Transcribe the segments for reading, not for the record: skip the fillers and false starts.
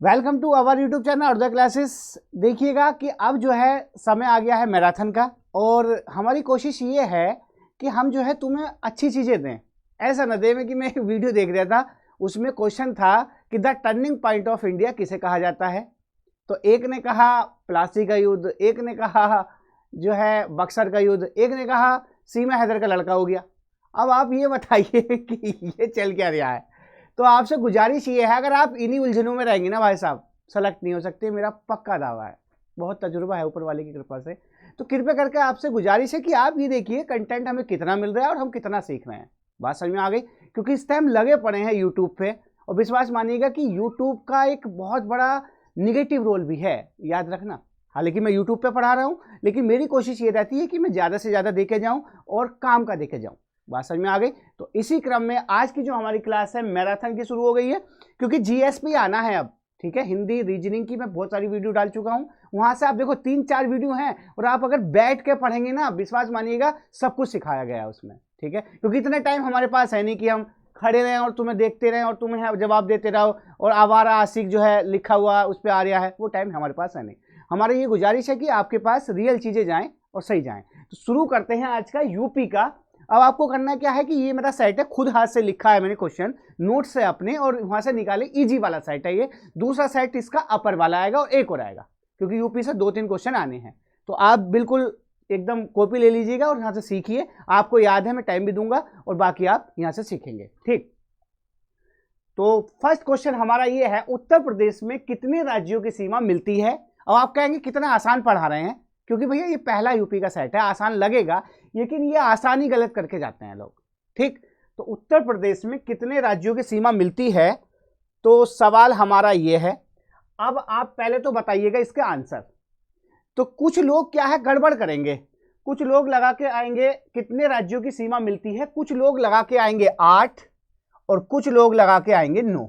Welcome to our YouTube channel और the classes. देखिएगा कि अब जो है समय आ गया है मैराथन का, और हमारी कोशिश ये है कि हम जो है तुम्हें अच्छी चीज़ें दें। ऐसा न दें कि मैं एक वीडियो देख रहा था, उसमें क्वेश्चन था कि the turning point of India किसे कहा जाता है। तो एक ने कहा प्लासी का युद्ध, एक ने कहा जो है बक्सर का युद्ध, एक ने कहा सीमा हैदर का लड़का हो गया। अब आप ये बताइए कि ये चल क्या रहा है। तो आपसे गुजारिश ये है, अगर आप इन्हीं उलझनों में रहेंगे ना भाई साहब, सेलेक्ट नहीं हो सकते, मेरा पक्का दावा है। बहुत तजुर्बा है ऊपर वाले की कृपा से। तो कृपया करके आपसे गुजारिश है कि आप ये देखिए कंटेंट हमें कितना मिल रहा है और हम कितना सीख रहे हैं। बात समझ में आ गई? क्योंकि इस टाइम लगे पड़े हैं यूट्यूब पे, और विश्वास मानिएगा कि यूट्यूब का एक बहुत बड़ा निगेटिव रोल भी है, याद रखना। हालांकि मैं यूट्यूब पे पढ़ा रहा हूँ, लेकिन मेरी कोशिश ये रहती है कि मैं ज़्यादा से ज़्यादा देखे जाऊँ और काम का देखे जाऊँ। बात समझ में आ गई? तो इसी क्रम में आज की जो हमारी क्लास है मैराथन की शुरू हो गई है, क्योंकि जीएसपी आना है अब। ठीक है, हिंदी रीजनिंग की मैं बहुत सारी वीडियो डाल चुका हूँ, वहां से आप देखो 3-4 वीडियो हैं, और आप अगर बैठ के पढ़ेंगे ना, विश्वास मानिएगा सब कुछ सिखाया गया है उसमें। ठीक है, क्योंकि इतना टाइम हमारे पास है नहीं कि हम खड़े रहें और तुम्हें देखते रहें और तुम्हें जवाब देते रहो, और आवारा आशिक जो है लिखा हुआ उस पर आ रहा है, वो टाइम हमारे पास है नहीं। हमारी ये गुजारिश है कि आपके पास रियल चीजें जाएं और सही जाएं। तो शुरू करते हैं आज का यूपी का। अब आपको करना क्या है कि ये मेरा सेट है, खुद हाथ से लिखा है मैंने क्वेश्चन नोट से अपने, और वहां से निकाले। इजी वाला सेट है ये। दूसरा सेट इसका अपर वाला आएगा और एक और आएगा, क्योंकि यूपी से 2-3 क्वेश्चन आने हैं। तो आप बिल्कुल एकदम कॉपी ले लीजिएगा और यहाँ से सीखिए। आपको याद है, मैं टाइम भी दूंगा और बाकी आप यहाँ से सीखेंगे। ठीक, तो फर्स्ट क्वेश्चन हमारा ये है, उत्तर प्रदेश में कितने राज्यों की सीमा मिलती है। अब आप कहेंगे कितना आसान पढ़ा रहे हैं, क्योंकि भैया ये पहला यूपी का सेट है, आसान लगेगा, लेकिन ये आसानी गलत करके जाते हैं लोग। ठीक, तो उत्तर प्रदेश में कितने राज्यों की सीमा मिलती है, तो सवाल हमारा ये है। अब आप पहले तो बताइएगा इसके आंसर। तो कुछ लोग क्या है गड़बड़ करेंगे, कुछ लोग लगा के आएंगे कितने राज्यों की सीमा मिलती है, कुछ लोग लगा के आएंगे 8 और कुछ लोग लगा के आएंगे 9।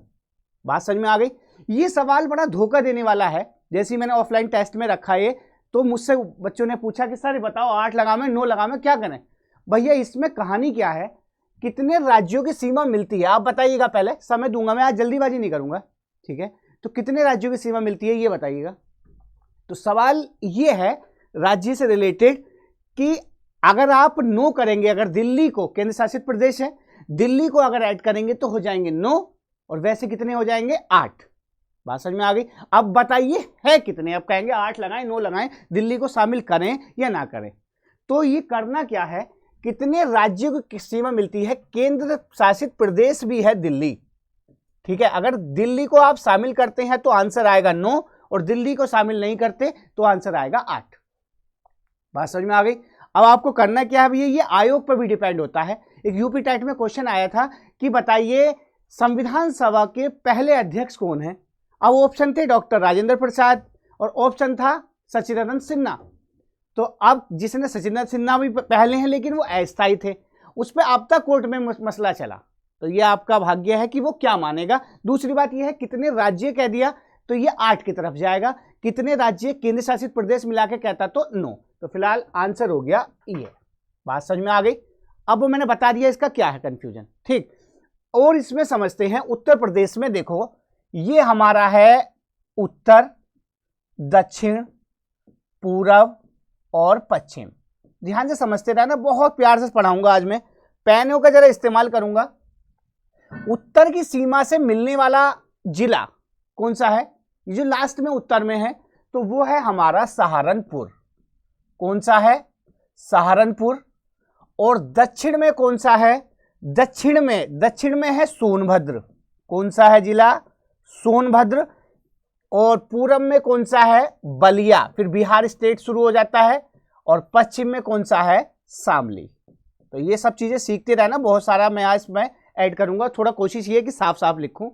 बात समझ में आ गई? ये सवाल बड़ा धोखा देने वाला है। जैसे मैंने ऑफलाइन टेस्ट में रखा है, तो मुझसे बच्चों ने पूछा कि सर बताओ 8 लगावें 9 लगावें, क्या करें। भैया इसमें कहानी क्या है, कितने राज्यों की सीमा मिलती है आप बताइएगा। पहले समय दूंगा मैं, आज जल्दीबाजी नहीं करूंगा। ठीक है, तो कितने राज्यों की सीमा मिलती है ये बताइएगा। तो सवाल ये है राज्य से रिलेटेड कि अगर आप 9 करेंगे, अगर दिल्ली को, केंद्र शासित प्रदेश है, दिल्ली को अगर ऐड करेंगे तो हो जाएंगे 9, और वैसे कितने हो जाएंगे 8। बात समझ में आ गई? अब बताइए है कितने। अब कहेंगे 8 लगाएं 9 लगाएं, दिल्ली को शामिल करें या ना करें। तो ये करना क्या है, कितने राज्यों की सीमा मिलती है, केंद्र शासित प्रदेश भी है दिल्ली। ठीक है, अगर दिल्ली को आप शामिल करते हैं तो आंसर आएगा 9, और दिल्ली को शामिल नहीं करते तो आंसर आएगा 8। बात समझ में आ गई? अब आपको करना क्या है भैया, ये आयोग पर भी डिपेंड होता है। एक यूपी टेट में क्वेश्चन आया था कि बताइए संविधान सभा के पहले अध्यक्ष कौन है। अब ऑप्शन थे डॉक्टर राजेंद्र प्रसाद और ऑप्शन था सचिदानंद सिन्हा। तो अब जिसने सचिदानंद सिन्हा भी पहले हैं, लेकिन वो अस्थायी थे, उस पर अब तक कोर्ट में मसला चला। तो ये आपका भाग्य है कि वो क्या मानेगा। दूसरी बात ये है कितने राज्य कह दिया, तो ये 8 की तरफ जाएगा। कितने राज्य केंद्र शासित प्रदेश मिला के कहता तो 9। तो फिलहाल आंसर हो गया ये। बात समझ में आ गई? अब मैंने बता दिया इसका क्या है कंफ्यूजन। ठीक, और इसमें समझते हैं उत्तर प्रदेश में। देखो ये हमारा है उत्तर, दक्षिण, पूरब और पश्चिम। ध्यान से समझते रहना, बहुत प्यार से पढ़ाऊंगा आज मैं, पेनों का जरा इस्तेमाल करूंगा। उत्तर की सीमा से मिलने वाला जिला कौन सा है, ये जो लास्ट में उत्तर में है, तो वो है हमारा सहारनपुर। कौन सा है? सहारनपुर। और दक्षिण में कौन सा है? दक्षिण में है सोनभद्र। कौन सा है जिला? सोनभद्र। और पूरब में कौन सा है? बलिया। फिर बिहार स्टेट शुरू हो जाता है। और पश्चिम में कौन सा है? शामली। तो ये सब चीजें सीखते रहना, बहुत सारा मैं आज मैं ऐड करूंगा। थोड़ा कोशिश ये कि साफ साफ लिखूं,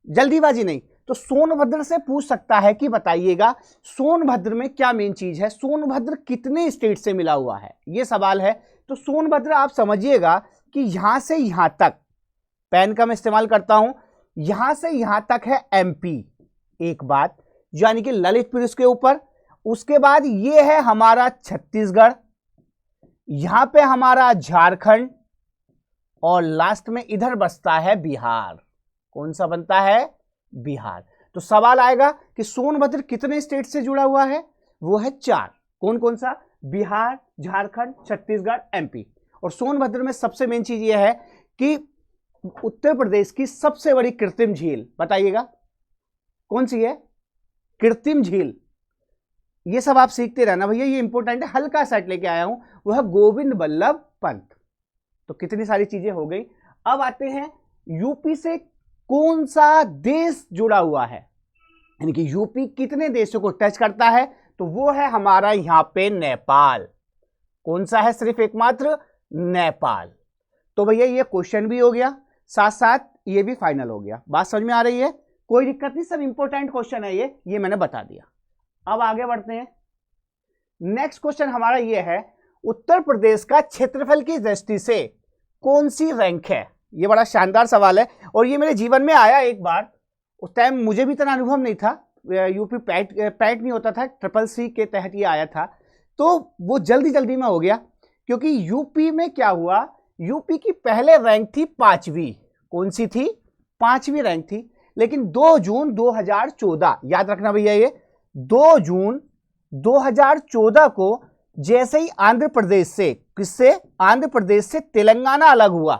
जल्दीबाजी नहीं। तो सोनभद्र से पूछ सकता है कि बताइएगा सोनभद्र में क्या मेन चीज है, सोनभद्र कितने स्टेट से मिला हुआ है, ये सवाल है। तो सोनभद्र आप समझिएगा कि यहां से यहां तक, पेन का मैं इस्तेमाल करता हूं, यहां से यहां तक है एमपी एक बात, यानी कि ललितपुर इसके ऊपर। उसके बाद ये है हमारा छत्तीसगढ़, यहां पे हमारा झारखंड, और लास्ट में इधर बसता है बिहार। कौन सा बनता है? बिहार। तो सवाल आएगा कि सोनभद्र कितने स्टेट से जुड़ा हुआ है? वो है 4। कौन कौन सा? बिहार, झारखंड, छत्तीसगढ़, एमपी। और सोनभद्र में सबसे मेन चीज यह है कि उत्तर प्रदेश की सबसे बड़ी कृत्रिम झील, बताइएगा कौन सी है? कृत्रिम झील। ये सब आप सीखते रहना भैया, ये इंपॉर्टेंट है। हल्का सेट लेके आया हूं, वह गोविंद बल्लभ पंत। तो कितनी सारी चीजें हो गई। अब आते हैं यूपी से कौन सा देश जुड़ा हुआ है, यानी कि यूपी कितने देशों को टच करता है? तो वो है हमारा यहां पे नेपाल। कौन सा है? सिर्फ एकमात्र नेपाल। तो भैया ये क्वेश्चन भी हो गया, साथ साथ ये भी फाइनल हो गया। बात समझ में आ रही है? कोई दिक्कत नहीं, सब इंपॉर्टेंट क्वेश्चन है ये मैंने बता दिया। अब आगे बढ़ते हैं। नेक्स्ट क्वेश्चन हमारा ये है, उत्तर प्रदेश का क्षेत्रफल की दृष्टि से कौन सी रैंक है? ये बड़ा शानदार सवाल है और ये मेरे जीवन में आया एक बार। उस टाइम मुझे भी इतना अनुभव नहीं था, यूपी पैट नहीं होता था, CCC के तहत ये आया था, तो वो जल्दी में हो गया। क्योंकि यूपी में क्या हुआ, यूपी की पहले रैंक थी 5वीं। कौन सी थी? 5वीं रैंक थी। लेकिन 2 जून 2014, याद रखना भैया, ये 2 जून 2014 को जैसे ही आंध्र प्रदेश से, किससे? आंध्र प्रदेश से तेलंगाना अलग हुआ,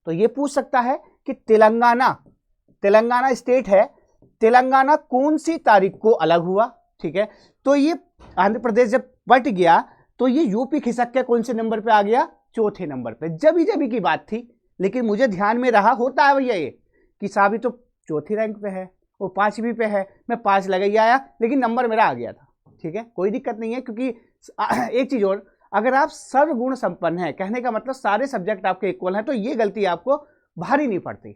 तो ये पूछ सकता है कि तेलंगाना स्टेट है, तेलंगाना कौन सी तारीख को अलग हुआ? ठीक है, तो ये आंध्र प्रदेश जब बट गया तो ये यूपी खिसक के कौन से नंबर पे आ गया? 4थे नंबर पे। जबी की बात थी, लेकिन मुझे ध्यान में रहा, होता है भैया ये कि साहब तो 4थी रैंक पे है, वो 5वीं पे है, मैं 5 लगा ही आया, लेकिन नंबर मेरा आ गया था। ठीक है, कोई दिक्कत नहीं है। क्योंकि एक चीज और, अगर आप सर्वगुण संपन्न हैं, कहने का मतलब सारे सब्जेक्ट आपके इक्वल हैं, तो ये गलती आपको भारी नहीं पड़ती।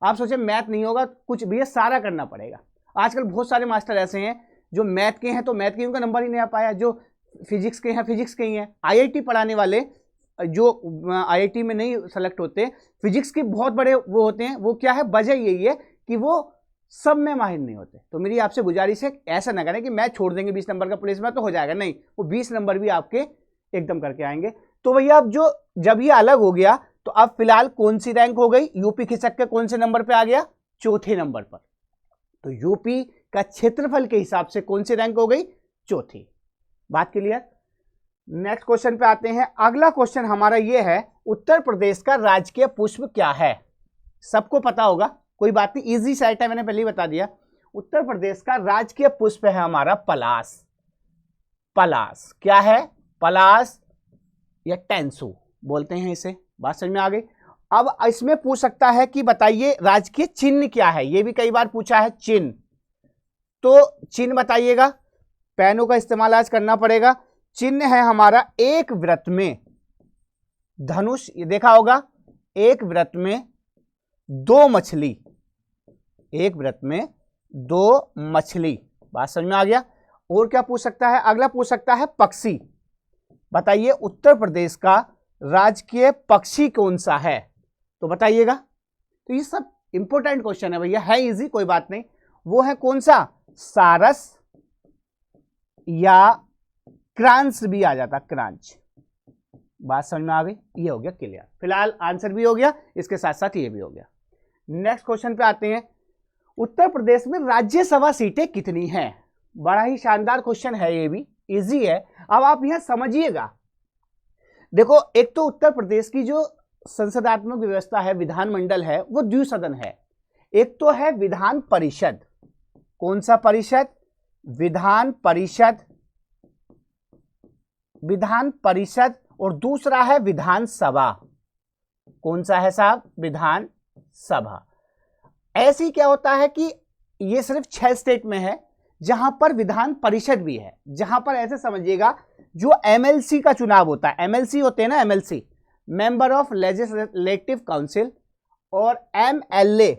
आप सोचे मैथ नहीं होगा, कुछ भी है, सारा करना पड़ेगा। आजकल बहुत सारे मास्टर ऐसे हैं जो मैथ के हैं तो मैथ के उनका नंबर ही नहीं आ पाया, जो फिजिक्स के हैं फिजिक्स के ही हैं। IIT पढ़ाने वाले जो IIT में नहीं सेलेक्ट होते, फिजिक्स के बहुत बड़े वो होते हैं, वो क्या है, वजह यही है कि वो सब में माहिर नहीं होते। तो मेरी आपसे गुजारिश है, ऐसा ना करें कि मैथ छोड़ देंगे 20 नंबर का पुलिस में तो हो जाएगा, नहीं, वो 20 नंबर भी आपके एकदम करके आएंगे। तो भैया अब जब ये अलग हो गया तो अब फिलहाल कौन सी रैंक हो गई? यूपी खिसक के कौन से नंबर पे आ गया? 4थे नंबर पर। तो यूपी का क्षेत्रफल के हिसाब से कौन सी रैंक हो गई? 4थी। बात क्लियर? नेक्स्ट क्वेश्चन पे आते हैं। अगला क्वेश्चन हमारा ये है, उत्तर प्रदेश का राजकीय पुष्प क्या है? सबको पता होगा, कोई बात नहीं, इजी साइट है, मैंने पहले ही बता दिया। उत्तर प्रदेश का राजकीय पुष्प है हमारा पलास। पलास क्या है? पलास या टेंसू बोलते हैं इसे। बात समझ में आ गई? अब इसमें पूछ सकता है कि बताइए राजकीय चिन्ह क्या है, ये भी कई बार पूछा है, चिन्ह। तो चिन्ह बताइएगा, पेनों का इस्तेमाल आज करना पड़ेगा। चिन्ह है हमारा एक वृत्त में धनुष, ये देखा होगा, एक वृत्त में 2 मछली, एक वृत्त में 2 मछली। बात समझ में आ गया? और क्या पूछ सकता है? अगला पूछ सकता है पक्षी। बताइए उत्तर प्रदेश का राजकीय पक्षी कौन सा है? तो बताइएगा। तो ये सब इंपॉर्टेंट क्वेश्चन है भैया, है इजी, कोई बात नहीं। वो है कौन सा? सारस या क्रांच भी आ जाता, क्रांच। बात समझ में आ गई? ये हो गया क्लियर। फिलहाल आंसर भी हो गया, इसके साथ साथ ये भी हो गया। नेक्स्ट क्वेश्चन पे आते हैं। उत्तर प्रदेश में राज्यसभा सीटें कितनी हैं? बड़ा ही शानदार क्वेश्चन है, ये भी इजी है। अब आप यह समझिएगा, देखो एक तो उत्तर प्रदेश की जो संसदात्मक व्यवस्था है, विधानमंडल है, वो द्विसदन है। एक तो है विधान परिषद। कौन सा परिषद? विधान परिषद, विधान परिषद। और दूसरा है विधानसभा। कौन सा है साहब? विधान सभा। ऐसी क्या होता है कि ये सिर्फ 6 स्टेट में है जहां पर विधान परिषद भी है, जहां पर ऐसे समझिएगा जो MLC का चुनाव होता है, MLC होते हैं ना, MLC member of legislative council, और MLA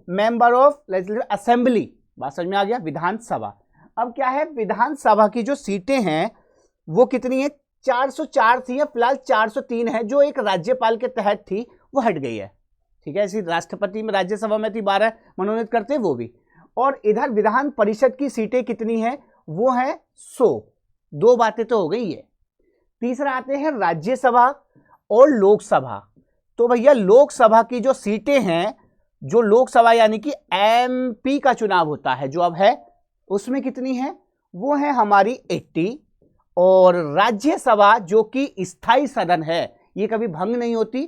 member of legislative assembly. बात समझ में आ गया? विधानसभा। अब क्या है, विधानसभा की जो सीटें हैं वो कितनी है? 404 थी, फिलहाल 403 है, जो एक राज्यपाल के तहत थी वो हट गई है। ठीक है, इसी राष्ट्रपति में राज्यसभा में थी 12 मनोनीत करते वो भी। और इधर विधान परिषद की सीटें कितनी हैं? वो है 100। 2 बातें तो हो गई है। तीसरा आते हैं राज्यसभा और लोकसभा। तो भैया लोकसभा की जो सीटें हैं जो लोकसभा यानी कि एमपी का चुनाव होता है जो अब है, उसमें कितनी है, वो है हमारी 80। और राज्यसभा जो कि स्थायी सदन है, ये कभी भंग नहीं होती,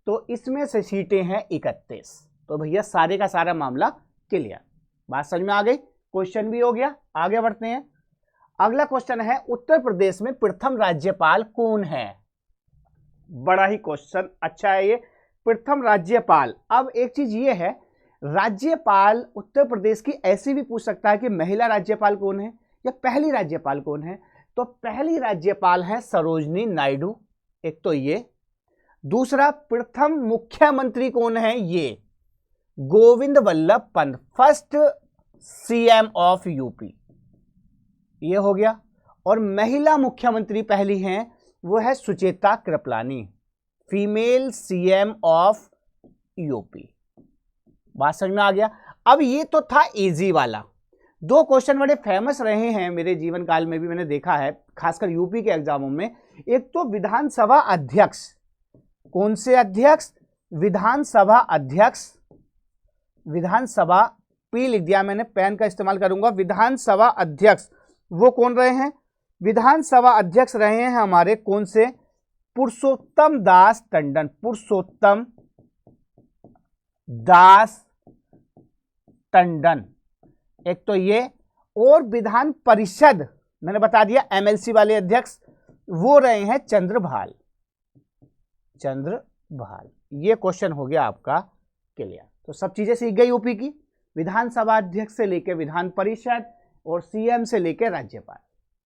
तो इसमें से सीटें हैं 31। तो भैया सारे का सारा मामला क्लियर, बात समझ में आ गई, क्वेश्चन भी हो गया। आगे बढ़ते हैं। अगला क्वेश्चन है, उत्तर प्रदेश में प्रथम राज्यपाल कौन है? बड़ा ही क्वेश्चन अच्छा है ये, प्रथम राज्यपाल। अब एक चीज ये है, राज्यपाल उत्तर प्रदेश की ऐसी भी पूछ सकता है कि महिला राज्यपाल कौन है या पहली राज्यपाल कौन है। तो पहली राज्यपाल है सरोजनी नायडू, एक तो ये। दूसरा, प्रथम मुख्यमंत्री कौन है, ये Govind Vallabh Pant, first CM of UP, ये हो गया। और महिला मुख्यमंत्री पहली हैं, वो है Sucheta Kripalani, female CM of UP. बात समझ में आ गया। अब ये तो था इजी वाला। दो क्वेश्चन बड़े फेमस रहे हैं मेरे जीवन काल में भी, मैंने देखा है खासकर यूपी के एग्जामों में। एक तो विधानसभा अध्यक्ष, कौन से अध्यक्ष, विधानसभा अध्यक्ष, विधानसभा, पी लिख दिया मैंने, पेन का इस्तेमाल करूंगा, विधानसभा अध्यक्ष वो कौन रहे हैं, विधानसभा अध्यक्ष रहे हैं हमारे कौन से, पुरुषोत्तम दास टंडन, पुरुषोत्तम दास टंडन, एक तो ये। और विधान परिषद मैंने बता दिया एमएलसी वाले अध्यक्ष वो रहे हैं चंद्रभाल, चंद्रभाल। ये क्वेश्चन हो गया आपका क्लियर। तो सब चीजें सीख गई यूपी की, विधानसभा अध्यक्ष से लेकर विधान परिषद और सीएम से लेकर राज्यपाल।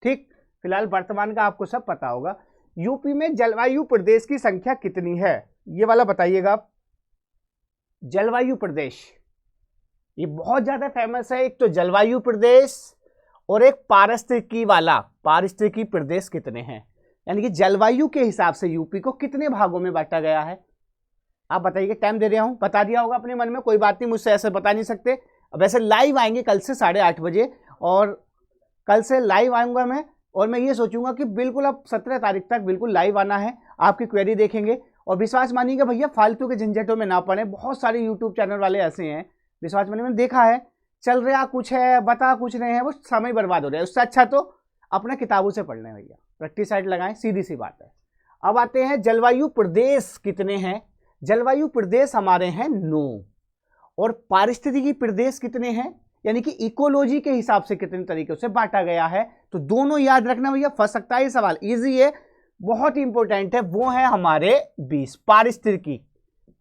ठीक, फिलहाल वर्तमान का आपको सब पता होगा। यूपी में जलवायु प्रदेश की संख्या कितनी है, ये वाला बताइएगा आप। जलवायु प्रदेश ये बहुत ज्यादा फेमस है, एक तो जलवायु प्रदेश और एक पारिस्थितिकी वाला, पारिस्थितिकी प्रदेश कितने हैं, यानी कि जलवायु के हिसाब से यूपी को कितने भागों में बांटा गया है। आप बताइए, टाइम दे रहा हूं, बता दिया होगा अपने मन में, कोई बात नहीं, मुझसे ऐसे बता नहीं सकते। अब ऐसे लाइव आएंगे कल से 8:30 बजे, और कल से लाइव आऊंगा मैं, और मैं ये सोचूंगा कि बिल्कुल अब 17 तारीख तक बिल्कुल लाइव आना है, आपकी क्वेरी देखेंगे। और विश्वास मानिएगा भैया, फालतू के झंझटों में ना पड़े, बहुत सारे यूट्यूब चैनल वाले ऐसे हैं, विश्वास मानिए मैंने देखा है, चल रहा कुछ है बता कुछ रहे हैं, वो समय बर्बाद हो रहा है, उससे अच्छा तो अपना किताबों से पढ़ लें भैया, प्रैक्टिस साइड लगाएं, सीधी सी बात है। अब आते हैं जलवायु प्रदेश कितने हैं, जलवायु प्रदेश हमारे हैं 9। और पारिस्थितिकी प्रदेश कितने हैं, यानी कि इकोलॉजी के हिसाब से कितने तरीकों से बांटा गया है। तो दोनों याद रखना भैया, फंस सकता है ये सवाल, इजी है, बहुत ही इंपॉर्टेंट है। वो है हमारे 20 पारिस्थितिकी,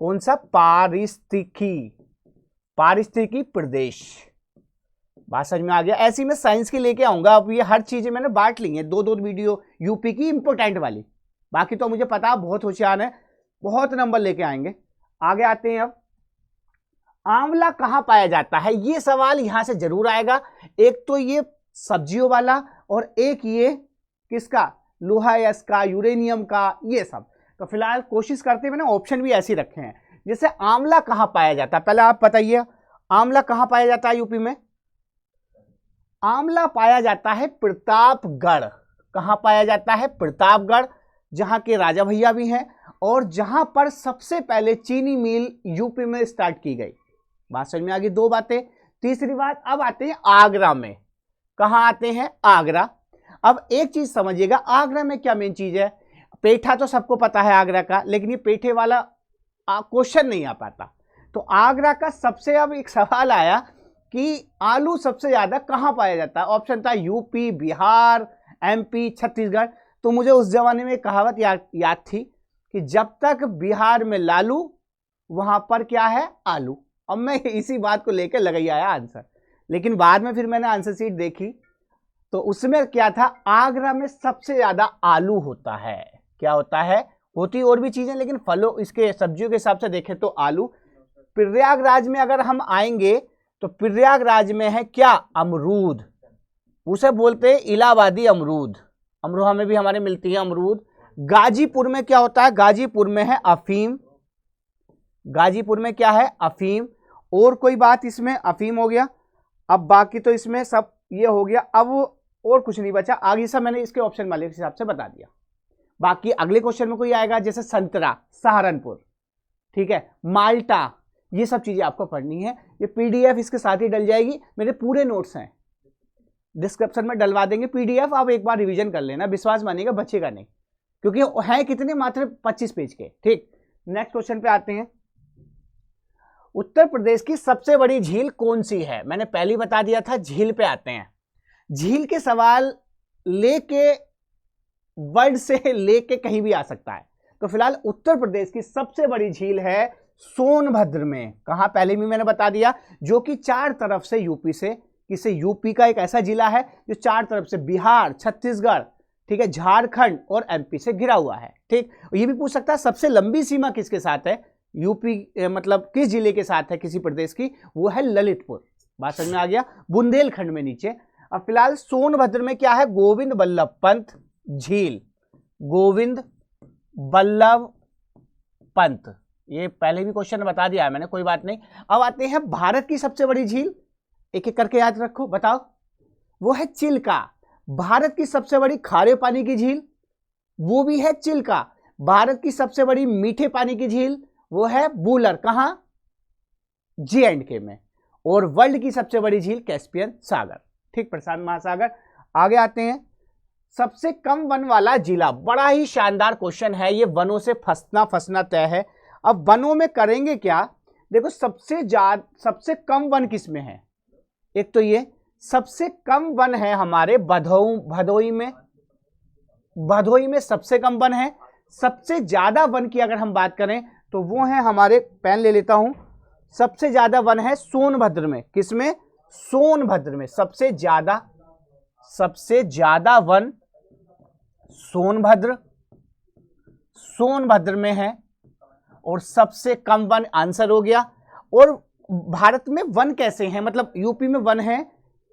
कौन सा, पारिस्थितिकी, पारिस्थितिकी प्रदेश। बात समझ में आ गया। ऐसी मैं साइंस की लेके आऊंगा, अब ये हर चीजें मैंने बांट ली है, 2-2 वीडियो यूपी की इंपॉर्टेंट वाली, बाकी तो मुझे पता बहुत होशियार है, बहुत नंबर लेके आएंगे। आगे आते हैं। अब आंवला कहां पाया जाता है, ये सवाल यहां से जरूर आएगा। एक तो ये सब्जियों वाला, और एक ये किसका, लोहा का, यूरेनियम का, ये सब। तो फिलहाल कोशिश करते हैं, मैंने ऑप्शन भी ऐसे रखे हैं। जैसे आंवला कहां पाया जाता है, पहले आप बताइए आंवला कहां पाया जाता है यूपी में। आंवला पाया जाता है प्रतापगढ़। कहां पाया जाता है, प्रतापगढ़, जहां के राजा भैया भी हैं, और जहां पर सबसे पहले चीनी मिल यूपी में स्टार्ट की गई। बात समझ में आ गई, 2 बातें। तीसरी बात, अब आते हैं आगरा में। कहां आते हैं, आगरा। अब एक चीज समझिएगा, आगरा में क्या मेन चीज है, पेठा तो सबको पता है आगरा का, लेकिन ये पेठे वाला क्वेश्चन नहीं आ पाता। तो आगरा का सबसे, अब एक सवाल आया कि आलू सबसे ज्यादा कहां पाया जाता है, ऑप्शन था यूपी, बिहार, एमपी, छत्तीसगढ़। तो मुझे उस जमाने में कहावत याद थी कि जब तक बिहार में लालू वहां पर क्या है, आलू। अब मैं इसी बात को लेकर लगाई आया आंसर, लेकिन बाद में फिर मैंने आंसर शीट देखी तो उसमें क्या था, आगरा में सबसे ज्यादा आलू होता है। क्या होता है, होती और भी चीजें, लेकिन फलों इसके सब्जियों के हिसाब से देखें तो आलू। प्रयागराज में अगर हम आएंगे तो प्रयागराज में है क्या, अमरूद, उसे बोलते हैं इलाहाबादी अमरूद, अमरोहा में भी हमारे मिलती है अमरूद। गाजीपुर में क्या होता है, गाजीपुर में है अफीम, गाजीपुर में क्या है, अफीम। और कोई बात इसमें, अफीम हो गया। अब बाकी तो इसमें सब ये हो गया, अब और कुछ नहीं बचा, आगे सब मैंने इसके ऑप्शन वाले हिसाब से बता दिया। बाकी अगले क्वेश्चन में कोई आएगा, जैसे संतरा, सहारनपुर, ठीक है, माल्टा, ये सब चीजें आपको पढ़नी है। ये पीडीएफ इसके साथ ही डल जाएगी, मेरे पूरे नोट्स हैं, डिस्क्रिप्शन में डलवा देंगे पीडीएफ, आप एक बार रिवीजन कर लेना, विश्वास मानिएगा बचेगा नहीं, क्योंकि है कितने, मात्र 25 पेज के। ठीक, नेक्स्ट क्वेश्चन पे आते हैं। उत्तर प्रदेश की सबसे बड़ी झील कौन सी है? मैंने पहले ही बता दिया था, झील पे आते हैं। झील के सवाल लेके वर्ड से लेके कहीं भी आ सकता है। तो फिलहाल उत्तर प्रदेश की सबसे बड़ी झील है सोनभद्र में। कहां, पहले भी मैंने बता दिया, जो कि चार तरफ से यूपी से, किसे, यूपी का एक ऐसा जिला है जो चार तरफ से बिहार, छत्तीसगढ़, ठीक है, झारखंड और एमपी से घिरा हुआ है। ठीक, ये भी पूछ सकता है सबसे लंबी सीमा किसके साथ है, यूपी मतलब किस जिले के साथ है किसी प्रदेश की, वो है ललितपुर। बात समझ में आ गया, बुंदेलखंड में नीचे। अब फिलहाल सोनभद्र में क्या है, गोविंद बल्लभ पंत झील, गोविंद बल्लभ पंत, ये पहले भी क्वेश्चन बता दिया है मैंने, कोई बात नहीं। अब आते हैं भारत की सबसे बड़ी झील, एक एक करके याद रखो, बताओ, वो है चिल्का। भारत की सबसे बड़ी खारे पानी की झील, वो भी है चिल्का। भारत की सबसे बड़ी मीठे पानी की झील, वो है बूलर, कहां, J&K में। और वर्ल्ड की सबसे बड़ी झील कैस्पियन सागर, ठीक, प्रशांत महासागर। आगे आते हैं, सबसे कम वन वाला जिला, बड़ा ही शानदार क्वेश्चन है ये, वनों से फंसना तय है। अब वनों में करेंगे क्या, देखो सबसे कम वन किस में है, एक तो ये सबसे कम वन है हमारे भदोई में, भदोई में सबसे कम वन है। सबसे ज्यादा वन की अगर हम बात करें तो वो है हमारे, पेन ले लेता हूं, सबसे ज्यादा वन है सोनभद्र में, किसमें, सोनभद्र में सबसे ज्यादा वन सोनभद्र में है। और सबसे कम वन आंसर हो गया। और भारत में वन कैसे हैं, मतलब यूपी में वन है,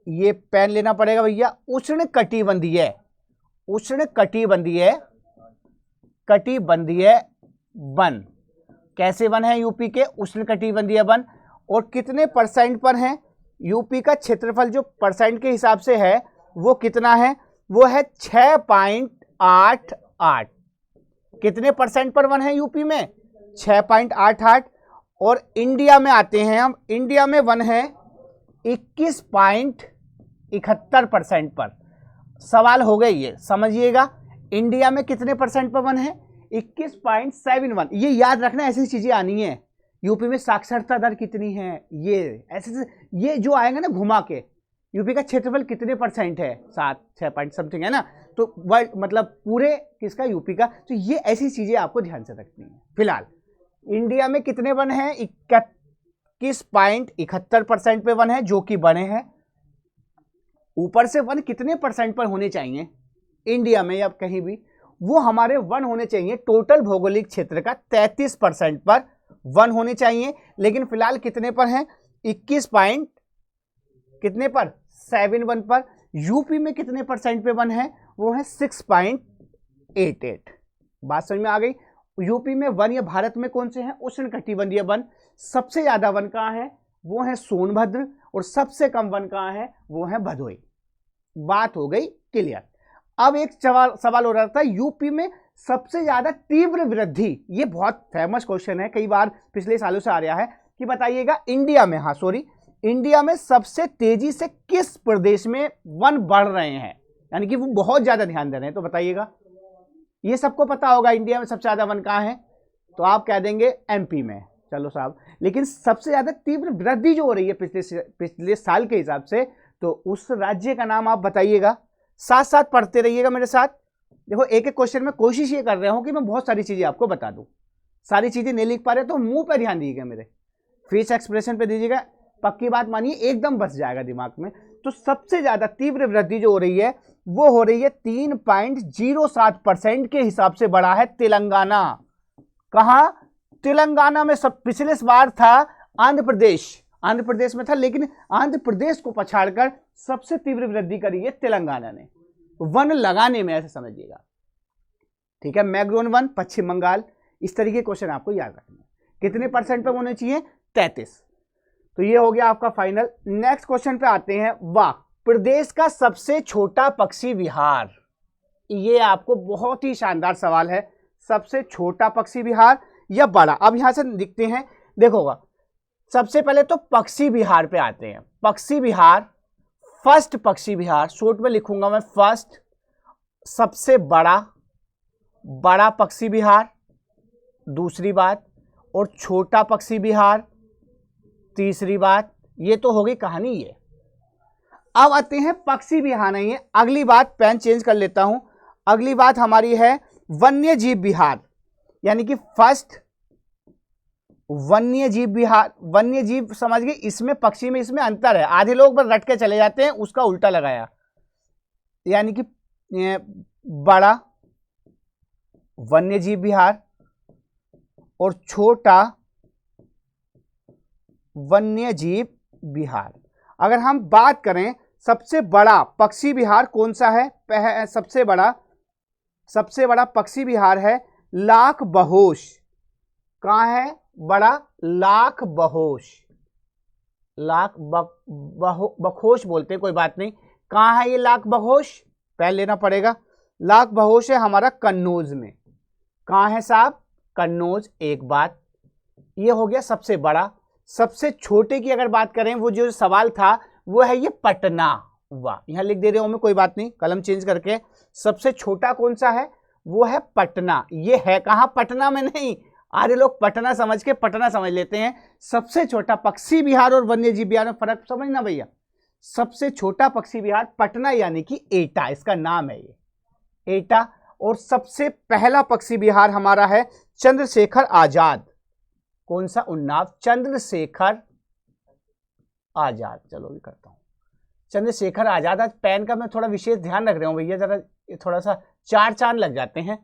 ये पेन लेना पड़ेगा भैया, कटिबंधीय वन, कैसे वन है यूपी के, उष्णकटिबंधीय वन। और कितने परसेंट पर है, यूपी का क्षेत्रफल जो परसेंट के हिसाब से है वो कितना है, वो है 6.88। कितने परसेंट पर वन है यूपी में, 6.88। और इंडिया में आते हैं हम, इंडिया में वन है 21.71% पर। सवाल हो गए ये, समझिएगा, इंडिया में कितने परसेंट पर वन है, 21.71। ये याद रखना, ऐसी चीजें आनी है। यूपी में साक्षरता दर कितनी है, ये ऐसे ये जो आएगा ना घुमा के, यूपी का क्षेत्रफल कितने परसेंट है, 6 पॉइंट समथिंग है ना, तो वर्ल्ड मतलब पूरे किसका, यूपी का। तो ये ऐसी चीजें आपको ध्यान से रखनी है। फिलहाल इंडिया में कितने वन है, 21.71% पे वन है जो कि बने हैं। ऊपर से वन कितने परसेंट पर होने चाहिए इंडिया में या कहीं भी, वो हमारे वन होने चाहिए टोटल भौगोलिक क्षेत्र का 33% पर वन होने चाहिए। लेकिन फिलहाल कितने पर हैं, 21.71 पर। यूपी में कितने परसेंट पे वन है, वो है 6.88। बात समझ में आ गई। यूपी में वन या भारत में कौन से हैं, उष्णकटिबंधीय वन। सबसे ज्यादा वन कहाँ है, वो है सोनभद्र। और सबसे कम वन कहाँ है, वो है भदोई। बात हो गई क्लियर। अब एक सवाल हो रहा था, यूपी में सबसे ज्यादा तीव्र वृद्धि, ये बहुत फेमस क्वेश्चन है, कई बार पिछले सालों से आ रहा है कि बताइएगा इंडिया में, इंडिया में सबसे तेजी से किस प्रदेश में वन बढ़ रहे हैं, यानी कि वो बहुत ज्यादा ध्यान दे रहे हैं, तो बताइएगा। ये सबको पता होगा इंडिया में सबसे ज्यादा वन कहाँ है, तो आप कह देंगे एमपी में, चलो साहब। लेकिन सबसे ज्यादा तीव्र वृद्धि जो हो रही है पिछले साल के हिसाब से, तो उस राज्य का नाम आप बताइएगा। साथ साथ पढ़ते रहिएगा मेरे साथ। देखो एक एक क्वेश्चन में कोशिश ये कर रहा हूं कि मैं बहुत सारी चीजें आपको बता दूं। सारी चीजें नहीं लिख पा रहे तो मुंह पे ध्यान दीजिएगा, मेरे फेस एक्सप्रेशन पे दीजिएगा, पक्की बात मानिए एकदम बस जाएगा दिमाग में। तो सबसे ज्यादा तीव्र वृद्धि जो हो रही है वो हो रही है 3.07% के हिसाब से बढ़ा है तेलंगाना। कहां, तेलंगाना में। सब पिछले बार था आंध्र प्रदेश में था, लेकिन आंध्र प्रदेश को पछाड़कर सबसे तीव्र वृद्धि करी है तेलंगाना ने वन लगाने में, ऐसे समझिएगा, ठीक है। मैग्रोन वन पश्चिम बंगाल। इस तरीके के क्वेश्चन आपको याद रखना है। कितने परसेंट पे होने चाहिए, 33। तो ये हो गया आपका फाइनल। नेक्स्ट क्वेश्चन पे आते हैं। वाह, प्रदेश का सबसे छोटा पक्षी विहार, ये आपको बहुत ही शानदार सवाल है। सबसे छोटा पक्षी विहार या बड़ा, अब यहां से दिखते हैं, देखोगा सबसे पहले तो पक्षी विहार पे आते हैं। पक्षी विहार, फर्स्ट पक्षी विहार, शॉर्ट में लिखूंगा मैं फर्स्ट, सबसे बड़ा पक्षी विहार, दूसरी बात, और छोटा पक्षी विहार, तीसरी बात। ये तो हो गई कहानी ये। अब आते हैं पक्षी विहार नहीं है, अगली बात, पेन चेंज कर लेता हूं। अगली बात हमारी है वन्य जीव विहार, यानी कि फर्स्ट वन्य जीव विहार। वन्य जीव समझ गए, इसमें पक्षी में इसमें अंतर है, आधे लोग बस रट के चले जाते हैं, उसका उल्टा लगाया, यानी कि बड़ा वन्य जीव विहार और छोटा वन्य जीव विहार। अगर हम बात करें सबसे बड़ा पक्षी विहार कौन सा है, सबसे बड़ा पक्षी विहार है लाख बहोश। कहाँ है बड़ा? लाख बहोश, बखोश बोलते हैं, कोई बात नहीं। कहाँ है ये लाख बहोश? पहले लेना पड़ेगा। लाख बहोश है हमारा कन्नौज में। कहाँ है साहब? कन्नौज। एक बात ये हो गया सबसे बड़ा। सबसे छोटे की अगर बात करें, वो जो सवाल था वो है ये पटना। वाह, यहां लिख दे रहे हो मैं, कोई बात नहीं, कलम चेंज करके। सबसे छोटा कौन सा है? वो है पटना। ये है कहां? पटना में नहीं, आधे लोग पटना समझ के पटना समझ लेते हैं। सबसे छोटा पक्षी विहार और वन्य जीव विहार में फर्क समझना भैया। सबसे छोटा पक्षी विहार पटना, यानी कि एटा, इसका नाम है ये एटा। और सबसे पहला पक्षी विहार हमारा है चंद्रशेखर आजाद। कौन सा? उन्नाव। चंद्रशेखर आजाद, चलो भी करता हूं चंद्रशेखर आजाद। आज पेन का मैं थोड़ा विशेष ध्यान रख रहा हूं भैया, जरा थोड़ा सा 4 चांद लग जाते हैं।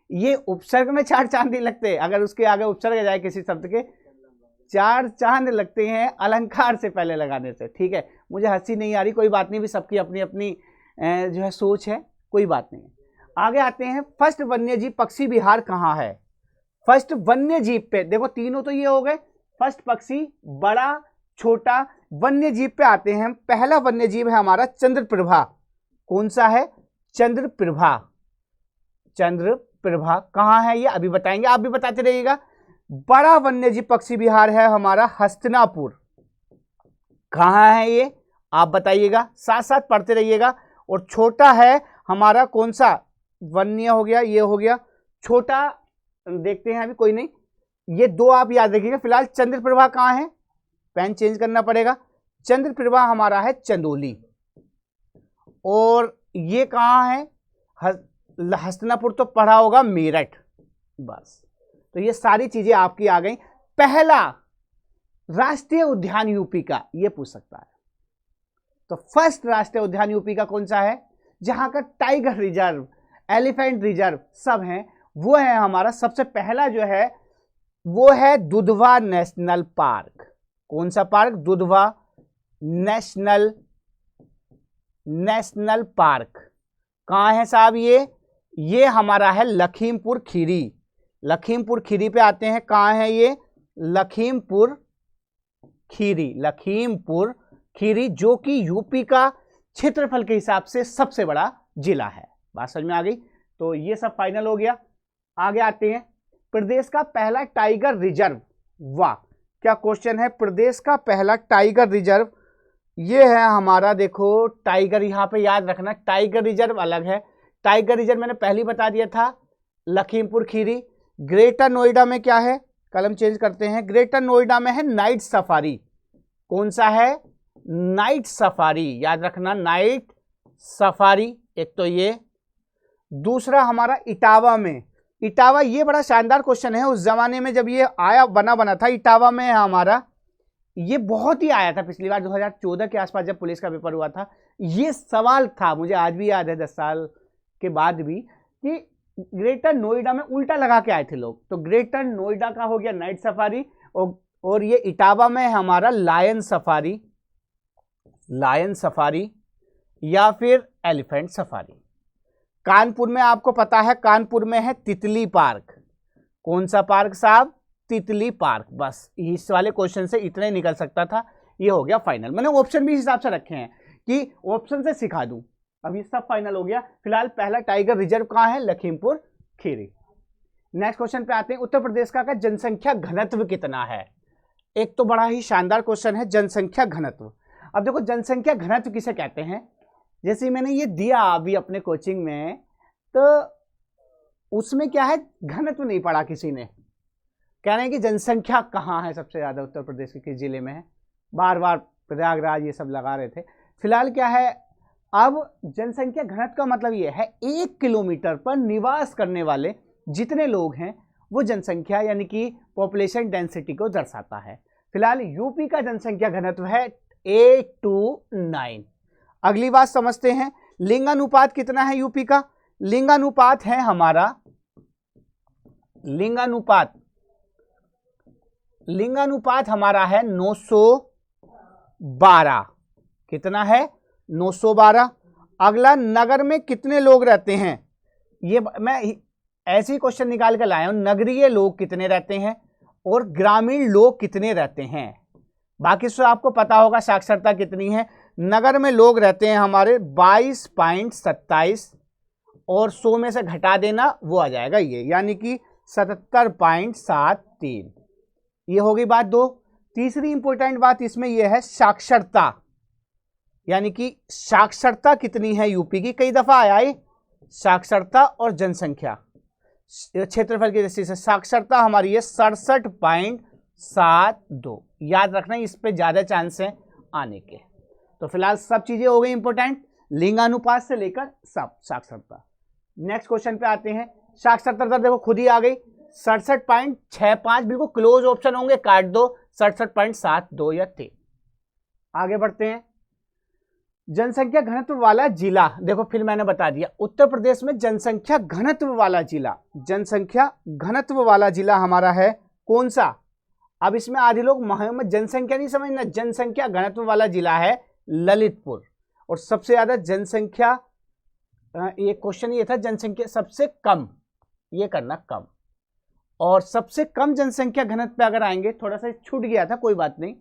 ये उपसर्ग में 4 चांद नहीं लगते, अगर उसके आगे उपसर्ग जाए किसी शब्द के 4 चांद लगते हैं अलंकार से पहले लगाने से। ठीक है, मुझे हंसी नहीं आ रही, कोई बात नहीं, भी सबकी अपनी अपनी जो है सोच है, कोई बात नहीं। आगे आते हैं फर्स्ट वन्यजीव पक्षी विहार कहाँ है? फर्स्ट वन्य जीव पे देखो, तीनों तो ये हो गए, फर्स्ट पक्षी, बड़ा, छोटा, वन्य जीव पे आते हैं। पहला वन्य जीव है हमारा चंद्रप्रभा। कौन सा है? चंद्रप्रभा। चंद्रप्रभा कहाँ है ये अभी बताएंगे, आप भी बताते रहिएगा। बड़ा वन्य जीव पक्षी विहार है हमारा हस्तिनापुर। कहाँ है ये आप बताइएगा, साथ साथ पढ़ते रहिएगा। और छोटा है हमारा कौन सा? वन्य हो गया, ये हो गया। छोटा देखते हैं अभी, कोई नहीं, ये 2 आप याद रखिएगा। फिलहाल चंद्रप्रभा कहाँ है? पेन चेंज करना पड़ेगा। चंद्रप्रभा हमारा है चंदौली। और ये कहाँ है? हस्तिनापुर तो पढ़ा होगा, मेरठ। बस, तो ये सारी चीजें आपकी आ गई। पहला राष्ट्रीय उद्यान यूपी का, ये पूछ सकता है। तो फर्स्ट राष्ट्रीय उद्यान यूपी का कौन सा है? जहां का टाइगर रिजर्व, एलिफेंट रिजर्व सब हैं, वो है हमारा सबसे पहला जो है वो है दुधवा नेशनल पार्क। कौन सा पार्क? Dudhwa national park. कहाँ है साहब ये हमारा है लखीमपुर खीरी। लखीमपुर खीरी पे आते हैं। कहाँ है ये? लखीमपुर खीरी, जो कि यूपी का क्षेत्रफल के हिसाब से सबसे बड़ा जिला है। बात समझ में आ गई? तो ये सब फाइनल हो गया। आगे आते हैं प्रदेश का पहला टाइगर रिजर्व। वाह, क्या क्वेश्चन है! प्रदेश का पहला टाइगर रिजर्व ये है हमारा, देखो टाइगर यहां पे याद रखना, टाइगर रिजर्व अलग है। टाइगर रिजर्व मैंने पहले बता दिया था, लखीमपुर खीरी। ग्रेटर नोएडा में क्या है? कलम चेंज करते हैं। ग्रेटर नोएडा में है नाइट सफारी। कौन सा है? नाइट सफारी, याद रखना, नाइट सफारी। एक तो ये, दूसरा हमारा इटावा में। इटावा, ये बड़ा शानदार क्वेश्चन है। उस जमाने में जब ये आया बना था, इटावा में है हमारा, ये बहुत ही आया था पिछली बार 2014 के आसपास जब पुलिस का पेपर हुआ था। ये सवाल था, मुझे आज भी याद है 10 साल के बाद भी, कि ग्रेटर नोएडा में उल्टा लगा के आए थे लोग। तो ग्रेटर नोएडा का हो गया नाइट सफारी, और ये इटावा में है हमारा लायन सफारी या फिर एलिफेंट सफारी। कानपुर में आपको पता है, कानपुर में है तितली पार्क। कौन सा पार्क साहब? तितली पार्क। बस इस वाले क्वेश्चन से इतना ही निकल सकता था। ये हो गया फाइनल। मैंने ऑप्शन भी इस हिसाब से रखे हैं कि ऑप्शन से सिखा दूं। अब ये सब फाइनल हो गया। फिलहाल पहला टाइगर रिजर्व कहाँ है? लखीमपुर खीरी। नेक्स्ट क्वेश्चन पे आते हैं। उत्तर प्रदेश का जनसंख्या घनत्व कितना है? एक तो बड़ा ही शानदार क्वेश्चन है जनसंख्या घनत्व। अब देखो जनसंख्या घनत्व किसे कहते हैं, जैसे मैंने ये दिया अभी अपने कोचिंग में, तो उसमें क्या है, घनत्व नहीं पढ़ा किसी ने। कह रहे हैं कि जनसंख्या कहाँ है सबसे ज्यादा, उत्तर प्रदेश के किस जिले में है, बार बार प्रयागराज ये सब लगा रहे थे। फिलहाल क्या है, अब जनसंख्या घनत्व का मतलब ये है 1 किलोमीटर पर निवास करने वाले जितने लोग हैं वो जनसंख्या यानी कि पॉपुलेशन डेंसिटी को दर्शाता है। फिलहाल यूपी का जनसंख्या घनत्व है 829। अगली बात समझते हैं, लिंगानुपात कितना है यूपी का। लिंगानुपात है हमारा, लिंगानुपात हमारा है 912। कितना है, 912। अगला, नगर में कितने लोग रहते हैं, ये मैं ऐसे ही क्वेश्चन निकाल कर लाया हूं। नगरीय लोग कितने रहते हैं और ग्रामीण लोग कितने रहते हैं, बाकी सब आपको पता होगा। साक्षरता कितनी है, नगर में लोग रहते हैं हमारे 22.27 और 100 में से घटा देना वो आ जाएगा ये, यानी कि 77.73। ये होगी बात दो। तीसरी इंपॉर्टेंट बात इसमें यह है साक्षरता, यानी कि साक्षरता कितनी है यूपी की। कई दफा आया है साक्षरता और जनसंख्या क्षेत्रफल की दृष्टि से। साक्षरता हमारी है 67.72। याद रखना, इस पे ज्यादा चांस है आने के। तो फिलहाल सब चीजें हो गई इंपॉर्टेंट, लिंगानुपात से लेकर सब साक्षरता। नेक्स्ट क्वेश्चन पे आते हैं। साक्षरता दर देखो खुद ही आ गई 67.65, बिल्कुल क्लोज ऑप्शन होंगे, काट दो। 67.72 या 3। आगे बढ़ते हैं। जनसंख्या घनत्व वाला जिला, देखो फिर मैंने बता दिया उत्तर प्रदेश में जनसंख्या घनत्व वाला जिला, जनसंख्या घनत्व वाला जिला हमारा है कौन सा। अब इसमें आधे लोग में जनसंख्या नहीं समझना, जनसंख्या घनत्व वाला जिला है ललितपुर। और सबसे ज्यादा जनसंख्या, ये क्वेश्चन ये था जनसंख्या सबसे कम, ये करना कम। और सबसे कम जनसंख्या घनत्व पे अगर आएंगे, थोड़ा सा छूट गया था, कोई बात नहीं।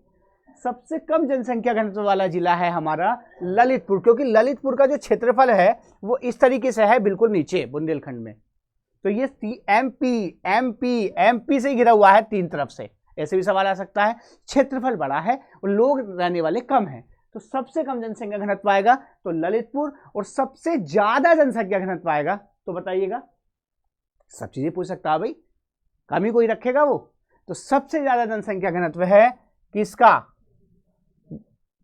सबसे कम जनसंख्या घनत्व वाला जिला है हमारा ललितपुर, क्योंकि ललितपुर का जो क्षेत्रफल है वो इस तरीके से है, बिल्कुल नीचे बुंदेलखंड में। तो ये एमपी से घिरा हुआ है 3 तरफ से। ऐसे भी सवाल आ सकता है, क्षेत्रफल बड़ा है और लोग रहने वाले कम हैं, तो सबसे कम जनसंख्या घनत्व आएगा तो ललितपुर। और सबसे ज्यादा जनसंख्या घनत्व आएगा तो बताइएगा, सब चीजें पूछ सकता है भाई, कमी कोई रखेगा वो। तो सबसे ज्यादा जनसंख्या घनत्व है किसका,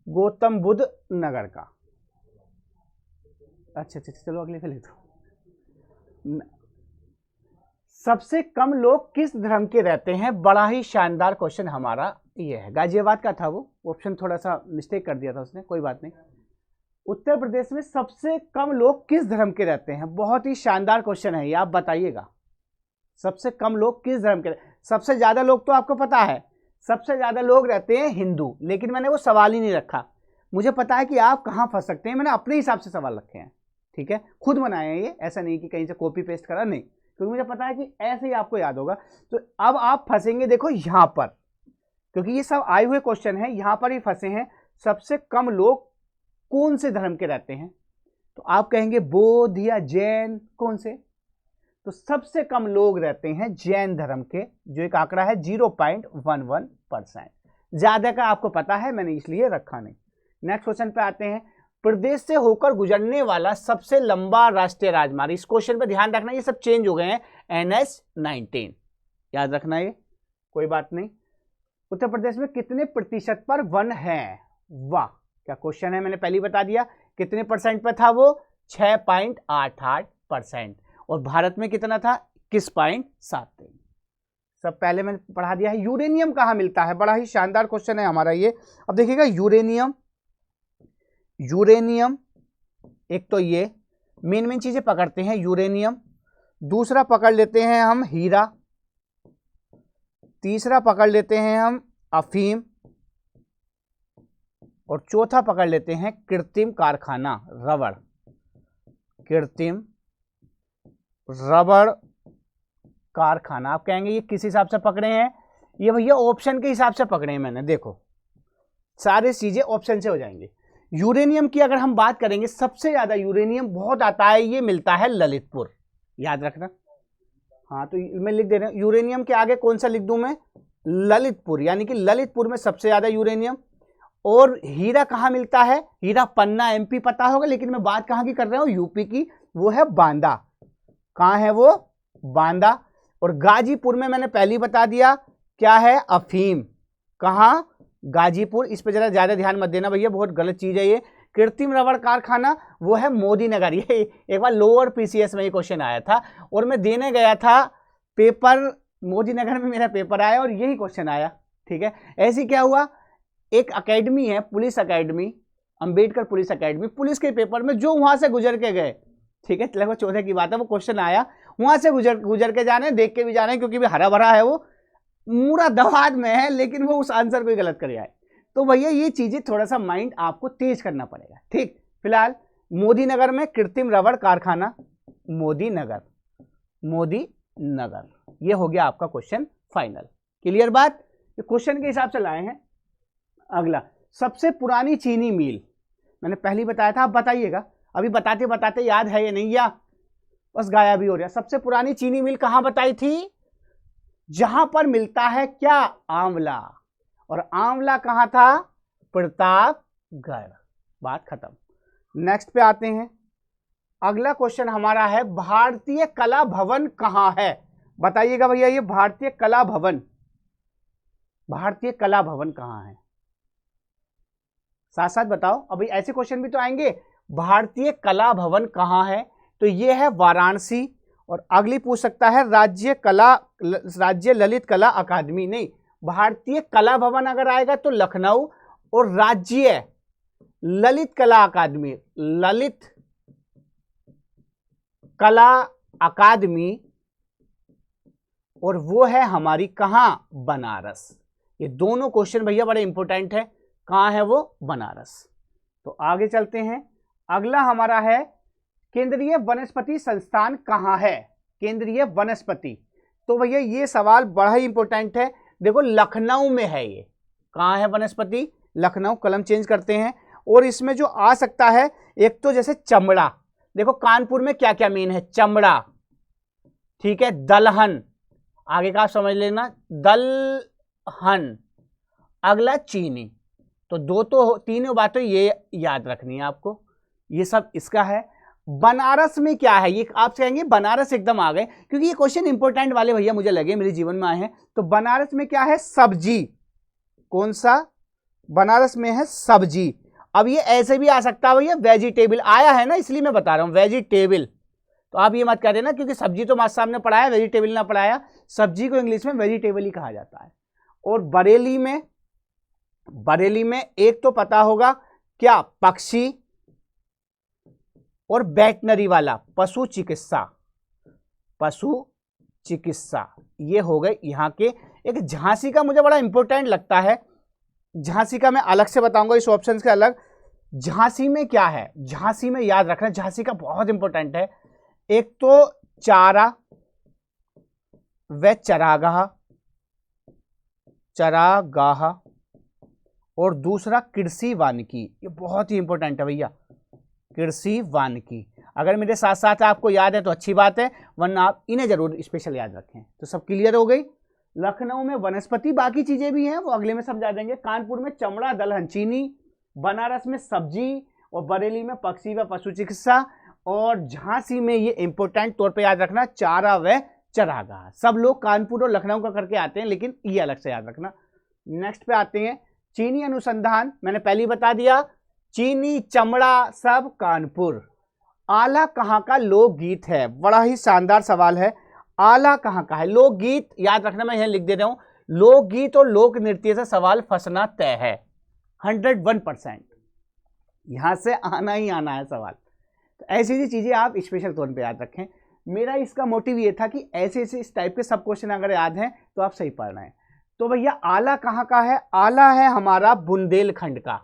गौतम बुद्ध नगर का। अच्छा, चलो अगले पे ले दो। सबसे कम लोग किस धर्म के रहते हैं, बड़ा ही शानदार क्वेश्चन हमारा ये है। गाजियाबाद का था वो, ऑप्शन थोड़ा सा मिस्टेक कर दिया था उसने, कोई बात नहीं। उत्तर प्रदेश में सबसे कम लोग किस धर्म के रहते हैं, बहुत ही शानदार क्वेश्चन है ये, आप बताइएगा। सबसे कम लोग किस धर्म के, सबसे ज्यादा लोग तो आपको पता है, सबसे ज्यादा लोग रहते हैं हिंदू, लेकिन मैंने वो सवाल ही नहीं रखा। मुझे पता है कि आप कहां फंस सकते हैं, मैंने अपने हिसाब से सवाल रखे हैं, ठीक है, खुद बनाए हैं ये, ऐसा नहीं कि कहीं से कॉपी पेस्ट करा, नहीं, क्योंकि मुझे पता है कि ऐसे ही आपको याद होगा। तो अब आप फंसेंगे देखो यहां पर, क्योंकि ये सब आए हुए क्वेश्चन है, यहां पर ही फंसे हैं। सबसे कम लोग कौन से धर्म के रहते हैं, तो आप कहेंगे बौद्ध या जैन, कौन से, तो सबसे कम लोग रहते हैं जैन धर्म के, जो एक आंकड़ा है 0.11%। ज्यादा का आपको पता है, मैंने इसलिए रखा नहीं। नेक्स्ट क्वेश्चन पे आते हैं। प्रदेश से होकर गुजरने वाला सबसे लंबा राष्ट्रीय राजमार्ग, इस क्वेश्चन पे ध्यान रखना, ये सब चेंज हो गए हैं, NH-19, याद रखना ये, कोई बात नहीं। उत्तर प्रदेश में कितने प्रतिशत पर वन है, वाह क्या क्वेश्चन है, मैंने पहले ही बता दिया। कितने परसेंट पर था वो, 6.88%। और भारत में कितना था, 21.73। सब पहले मैंने पढ़ा दिया है। यूरेनियम कहाँ मिलता है, बड़ा ही शानदार क्वेश्चन है हमारा ये। अब देखिएगा यूरेनियम, एक तो ये मेन चीजें पकड़ते हैं, यूरेनियम। दूसरा पकड़ लेते हैं हम हीरा। तीसरा पकड़ लेते हैं हम अफीम। और चौथा पकड़ लेते हैं कृत्रिम कारखाना, रबड़, कृत्रिम रबड़ कारखाना। आप कहेंगे ये किस हिसाब से पकड़े हैं, ये भैया ऑप्शन के हिसाब से पकड़े हैं मैंने, देखो सारी चीजें ऑप्शन से हो जाएंगी। यूरेनियम की अगर हम बात करेंगे, सबसे ज्यादा यूरेनियम बहुत आता है, ये मिलता है ललितपुर, याद रखना। हाँ तो मैं लिख दे रहा हूं, यूरेनियम के आगे कौन सा लिख दूं मैं, ललितपुर, यानी कि ललितपुर में सबसे ज्यादा यूरेनियम। और हीरा कहाँ मिलता है? हीरा पन्ना एमपी पता होगा, लेकिन मैं बात कहाँ की कर रहा हूँ? यूपी की, वो है बांदा। कहाँ है वो? बांदा। और गाजीपुर में मैंने पहले ही बता दिया, क्या है? अफीम। कहाँ? गाजीपुर। इस पर जरा ज्यादा ध्यान मत देना भैया, बहुत गलत चीज है ये। कृत्रिम रबड़ कारखाना वो है मोदी नगर। ये एक बार लोअर पीसीएस में ये क्वेश्चन आया था और मैं देने गया था पेपर, मोदी नगर में मेरा पेपर आया और यही क्वेश्चन आया। ठीक है, ऐसी क्या हुआ, एक अकेडमी है police academy, Ambedkar police academy, police के पेपर में जो वहां से गुजर के गए, ठीक है, लगभग 14 की बात है, वो क्वेश्चन आया, वहां से गुजर के जाने, देख के भी जाने, क्योंकि भी हरा भरा है वो, मुरादाबाद में है, लेकिन वो उस आंसर को ही गलत कर आए। तो भैया ये चीजें थोड़ा सा माइंड आपको तेज करना पड़ेगा। ठीक, फिलहाल मोदी नगर में कृत्रिम रबड़ कारखाना, मोदी नगर, मोदी नगर, ये हो गया आपका क्वेश्चन फाइनल। क्लियर बात? ये क्वेश्चन के हिसाब से लाए हैं। अगला, सबसे पुरानी चीनी मिल, मैंने पहले बताया था, आप बताइएगा, अभी बताते बताते याद है या नहीं, या बस गायब भी हो रहा। सबसे पुरानी चीनी मिल कहां बताई थी? जहां पर मिलता है क्या? आंवला। और आंवला कहां था? प्रतापगढ़। बात खत्म। नेक्स्ट पे आते हैं। अगला क्वेश्चन हमारा है, भारतीय कला भवन कहां है? बताइएगा भैया, ये भारतीय कला भवन, भारतीय कला भवन कहां है? साथ साथ बताओ। अभी ऐसे क्वेश्चन भी तो आएंगे, भारतीय कला भवन कहां है? तो ये है वाराणसी। और अगली पूछ सकता है राज्य ललित कला अकादमी, नहीं, भारतीय कला भवन अगर आएगा तो लखनऊ, और राज्य ललित कला अकादमी, ललित कला अकादमी, और वो है हमारी कहां? बनारस। ये दोनों क्वेश्चन भैया बड़े इंपॉर्टेंट है। कहां है वो? बनारस। तो आगे चलते हैं। अगला हमारा है, केंद्रीय वनस्पति संस्थान कहां है? केंद्रीय वनस्पति, तो भैया ये सवाल बड़ा ही इंपॉर्टेंट है। देखो लखनऊ में है ये। कहां है वनस्पति? लखनऊ। कलम चेंज करते हैं। और इसमें जो आ सकता है, एक तो जैसे चमड़ा, देखो कानपुर में क्या क्या मेन है? चमड़ा, ठीक है, दलहन, आगे का आप समझ लेना, दलहन। अगला चीनी। तो दो तो तीनों बातें ये याद रखनी है आपको, ये सब इसका है। बनारस में क्या है? ये आप कहेंगे बनारस एकदम आ गए, क्योंकि ये क्वेश्चन इंपॉर्टेंट वाले भैया मुझे लगे, मेरे जीवन में आए हैं। तो बनारस में क्या है? सब्जी। कौन सा? बनारस में है सब्जी। अब ये ऐसे भी आ सकता है भैया, वेजिटेबल आया है ना, इसलिए मैं बता रहा हूं वेजिटेबल। तो आप ये मत कह देना, क्योंकि सब्जी तो मास्टर साहब ने पढ़ाया, वेजिटेबल ना पढ़ाया। सब्जी को इंग्लिश में वेजिटेबल ही कहा जाता है। और बरेली में एक तो पता होगा क्या? पक्षी और वेटनरी वाला, पशु चिकित्सा, पशु चिकित्सा, ये हो गए यहाँ के। एक झांसी का मुझे बड़ा इंपॉर्टेंट लगता है, झांसी का मैं अलग से बताऊंगा इस ऑप्शन के अलग। झांसी में क्या है? झांसी में याद रखना, झांसी का बहुत इंपॉर्टेंट है। एक तो चारा व चरागाह, चरागाह, और दूसरा कृषि वानिकी। ये बहुत ही इंपॉर्टेंट है भैया, कृषि वानिकी। अगर मेरे साथ साथ आपको याद है तो अच्छी बात है, वरना आप इन्हें जरूर स्पेशल याद रखें। तो सब क्लियर हो गई। लखनऊ में वनस्पति, बाकी चीजें भी हैं वो अगले में समझा देंगे। कानपुर में चमड़ा, दलहन, चीनी, बनारस में सब्जी, और बरेली में पक्षी व पशु चिकित्सा, और झांसी में ये इंपॉर्टेंट तौर पे याद रखना, चारा व चरागाह। सब लोग कानपुर और लखनऊ का करके आते हैं, लेकिन ये अलग से याद रखना। नेक्स्ट पे आते हैं, चीनी अनुसंधान, मैंने पहले ही बता दिया, चीनी, चमड़ा सब कानपुर। आला कहाँ का लोकगीत है? बड़ा ही शानदार सवाल है। आला कहाँ का है? लोकगीत याद रखना, मैं यहां लिख दे रहा हूं, लोकगीत और लोक नृत्य से सवाल फंसना तय है, 101%। यहां से आना ही आना है सवाल। तो ऐसी ऐसी चीजें आप स्पेशल तौर पे याद रखें। मेरा इसका मोटिव ये था कि ऐसे ऐसे इस टाइप के सब क्वेश्चन अगर याद हैं तो आप सही पढ़ रहे हैं। तो भैया आला कहाँ का है? आला है हमारा बुंदेलखंड का।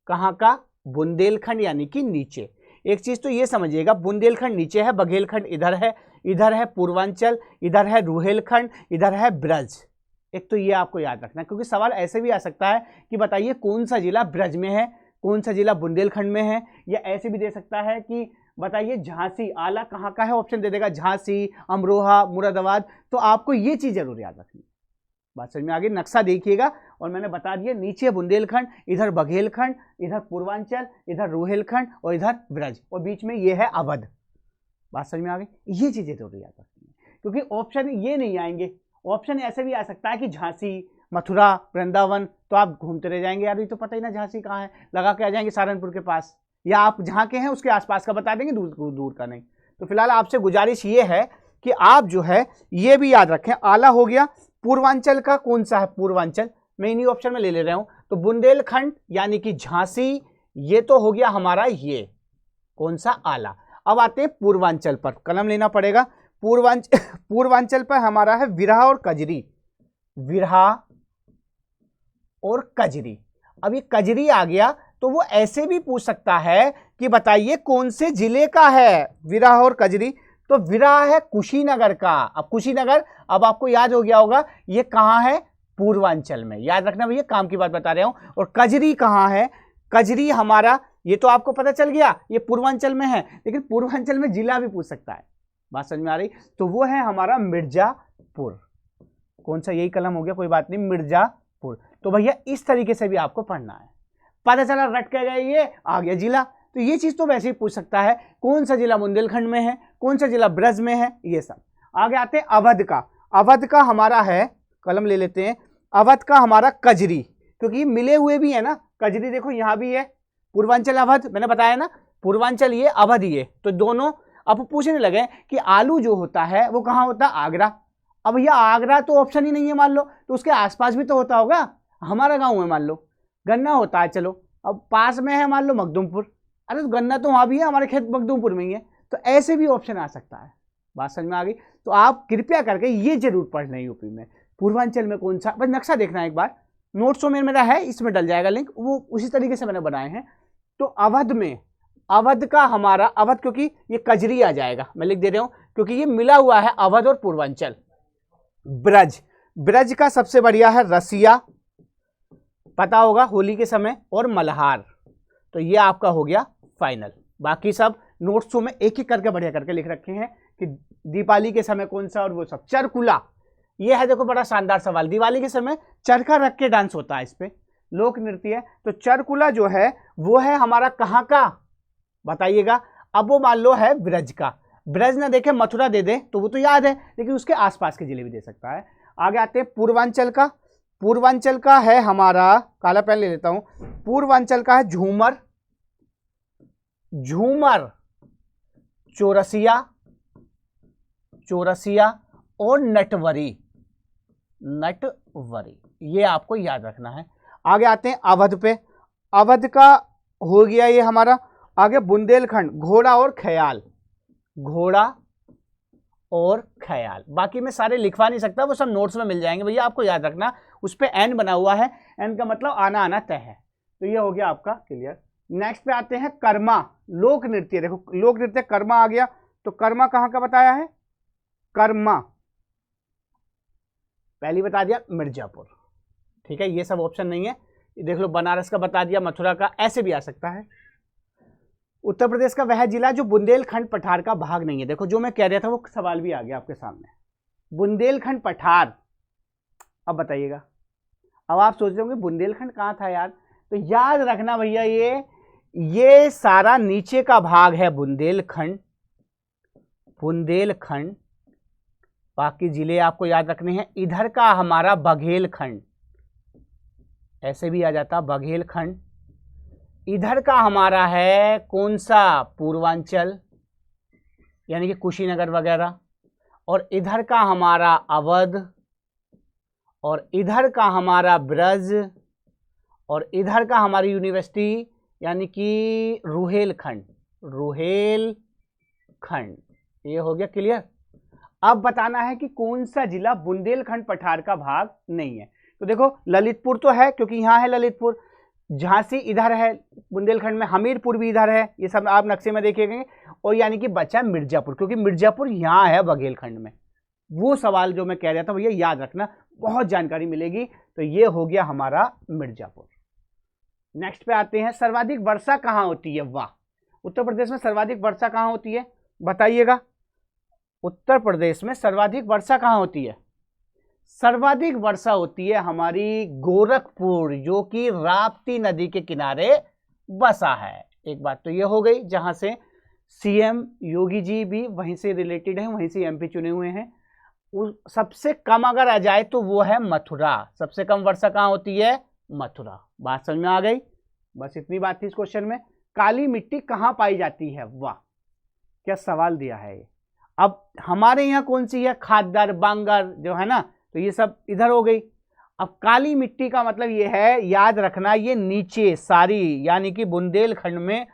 कहाँ का? बुंदेलखंड, यानी कि नीचे। एक चीज तो ये समझिएगा, बुंदेलखंड नीचे है, बघेलखंड इधर है पूर्वांचल, इधर है रुहेलखंड, इधर है ब्रज। एक तो ये आपको याद रखना, क्योंकि सवाल ऐसे भी आ सकता है कि बताइए कौन सा जिला ब्रज में है, कौन सा जिला बुंदेलखंड में है, या ऐसे भी दे सकता है कि बताइए झांसी, आला कहाँ का है, ऑप्शन दे देगा झांसी, अमरोहा, मुरादाबाद। तो आपको ये चीज जरूर याद रखनी। बात समझ में आ गई। नक्शा देखिएगा और मैंने बता दिया, नीचे बुंदेलखंड, इधर बघेलखंड, इधर पूर्वांचल, इधर रोहेलखंड और इधर ब्रज, और बीच में ये है अवध। बात समझ में आ गई। ये चीजें तो याद रखनी है, क्योंकि ऑप्शन ये नहीं आएंगे। ऑप्शन ऐसे भी आ सकता है कि झांसी, मथुरा, वृंदावन, तो आप घूमते रह जाएंगे, यार ये तो पता ही ना झांसी कहाँ है, लगा के आ जाएंगे सहारनपुर के पास, या आप जहाँ के हैं उसके आसपास का बता देंगे, दूर दूर का नहीं। तो फिलहाल आपसे गुजारिश ये है कि आप जो है ये भी याद रखें। आला हो गया। पूर्वांचल का कौन सा है? पूर्वांचल मैं इन्हीं ऑप्शन में ले रहा हूं। तो बुंदेलखंड यानी कि झांसी, ये तो हो गया हमारा ये कौन सा? आला। अब आते हैं पूर्वांचल पर, कलम लेना पड़ेगा। पूर्वांचल पर हमारा है विरहा और कजरी। विरहा और कजरी। अब ये कजरी आ गया तो वो ऐसे भी पूछ सकता है कि बताइए कौन से जिले का है विरहा और कजरी। तो विरहा है कुशीनगर का। अब कुशीनगर, अब आपको याद हो गया होगा ये कहाँ है? पूर्वांचल में। याद रखना भैया, काम की बात बता रहा हूं। और कजरी कहाँ है? कजरी हमारा, ये तो आपको पता चल गया ये पूर्वांचल में है, लेकिन पूर्वांचल में जिला भी पूछ सकता है। बात समझ में आ रही? तो वो है हमारा मिर्जापुर। कौन सा? यही कलम हो गया, कोई बात नहीं, मिर्जापुर। तो भैया इस तरीके से भी आपको पढ़ना है। पता चला रट के गए, ये आ गया जिला। तो ये चीज तो वैसे ही पूछ सकता है, कौन सा जिला बुंदेलखंड में है, कौन सा जिला ब्रज में है, ये सब। आगे आते हैं अवध का। अवध का हमारा है, कलम ले लेते हैं, अवध का हमारा कजरी, क्योंकि मिले हुए भी है ना। कजरी देखो यहां भी है, पूर्वांचल अवध, मैंने बताया ना, पूर्वांचल ये अवध ये, तो दोनों। अब पूछने लगे कि आलू जो होता है वो कहाँ होता है? आगरा। अब भैया आगरा तो ऑप्शन ही नहीं है मान लो, तो उसके आसपास भी तो होता होगा। हमारा गाँव है मान लो, गन्ना होता है, चलो अब पास में है मान लो मखदूमपुर, अरे तो गन्ना तो वहां भी है, हमारे खेत मखदूमपुर में ही है। तो ऐसे भी ऑप्शन आ सकता है। बात समझ में आ गई? तो आप कृपया करके ये जरूर पढ़ लें यूपी में पूर्वांचल में कौन सा, बस नक्शा देखना है एक बार, नोट्सों में मेरा है, इसमें डल जाएगा लिंक, वो उसी तरीके से मैंने बनाए हैं। तो अवध में, अवध का हमारा, अवध क्योंकि ये कजरी आ जाएगा, मैं लिख दे रहा हूं क्योंकि ये मिला हुआ है अवध और पूर्वांचल। ब्रज, ब्रज का सबसे बढ़िया है रसिया, पता होगा होली के समय, और मल्हार। तो ये आपका हो गया फाइनल। बाकी सब नोट्सों में एक एक करके बढ़िया करके लिख रखे हैं कि दीपावली के समय कौन सा और वो सब। चरकुला, ये है देखो बड़ा शानदार सवाल, दिवाली के समय चरखा रख के डांस होता है, इस पे लोक नृत्य है। तो चरकुला जो है वो है हमारा कहाँ का? बताइएगा। अब वो मान लो है ब्रज का, ब्रज ना देखे मथुरा दे दे तो वो तो याद है, लेकिन उसके आसपास के जिले भी दे सकता है। आगे आते हैं पूर्वांचल का। पूर्वांचल का है हमारा, काला पेन ले लेता हूं, पूर्वांचल का है झूमर, झूमर, चौरसिया, चौरसिया और नटवरी, नटवरी, ये आपको याद रखना है। आगे आते हैं अवध पे। अवध का हो गया ये हमारा। आगे बुंदेलखंड, घोड़ा और ख्याल, घोड़ा और ख्याल। बाकी मैं सारे लिखवा नहीं सकता, वो सब नोट्स में मिल जाएंगे भैया, आपको याद रखना। उस पे एन बना हुआ है, एन का मतलब आना आना तय है। तो ये हो गया आपका क्लियर। नेक्स्ट पे आते हैं कर्मा, लोक नृत्य। देखो लोक नृत्य कर्मा आ गया, तो कर्मा कहाँ का बताया है? कर्मा पहले बता दिया मिर्जापुर, ठीक है, ये सब ऑप्शन नहीं है। देख लो बनारस का बता दिया, मथुरा का, ऐसे भी आ सकता है। उत्तर प्रदेश का वह जिला जो बुंदेलखंड पठार का भाग नहीं है। देखो जो मैं कह रहा था वो सवाल भी आ गया आपके सामने, बुंदेलखंड पठार। अब बताइएगा, अब आप सोच रहे होंगे बुंदेलखंड कहाँ था यार, तो याद रखना भैया ये सारा नीचे का भाग है बुंदेलखंड, बुंदेलखंड। बाकी जिले आपको याद रखने हैं। इधर का हमारा बघेलखंड, ऐसे भी आ जाता बघेलखंड। इधर का हमारा है कौन सा? पूर्वांचल, यानी कि कुशीनगर वगैरह। और इधर का हमारा अवध, और इधर का हमारा ब्रज, और इधर का हमारी यूनिवर्सिटी यानी कि रुहेलखंड, रुहेलखंड। ये हो गया क्लियर। अब बताना है कि कौन सा जिला बुंदेलखंड पठार का भाग नहीं है। तो देखो ललितपुर तो है, क्योंकि यहाँ है ललितपुर, झांसी इधर है बुंदेलखंड में, हमीरपुर भी इधर है, ये सब आप नक्शे में देखेंगे। और यानी कि बचा मिर्जापुर, क्योंकि मिर्जापुर यहाँ है बघेलखंड में। वो सवाल जो मैं कह रहा था भैया याद रखना, बहुत जानकारी मिलेगी। तो ये हो गया हमारा मिर्जापुर। नेक्स्ट पे आते हैं, सर्वाधिक वर्षा कहाँ होती है? वाह, उत्तर प्रदेश में सर्वाधिक वर्षा कहाँ होती है? बताइएगा, उत्तर प्रदेश में सर्वाधिक वर्षा कहाँ होती है? सर्वाधिक वर्षा होती है हमारी गोरखपुर, जो कि राप्ती नदी के किनारे बसा है। एक बात तो ये हो गई, जहां से सीएम योगी जी भी वहीं से रिलेटेड हैं, वहीं से एमपी चुने हुए हैं। सबसे कम अगर आ जाए तो वो है मथुरा। सबसे कम वर्षा कहाँ होती है? मथुरा। बात समझ में आ गई? बस इतनी बात थी इस क्वेश्चन में। काली मिट्टी कहाँ पाई जाती है? वाह, क्या सवाल दिया है ये। अब हमारे यहाँ कौन सी है? खादर, बांगर जो है ना, तो ये सब इधर हो गई। अब काली मिट्टी का मतलब ये है, याद रखना, ये नीचे सारी यानी कि बुंदेलखंड में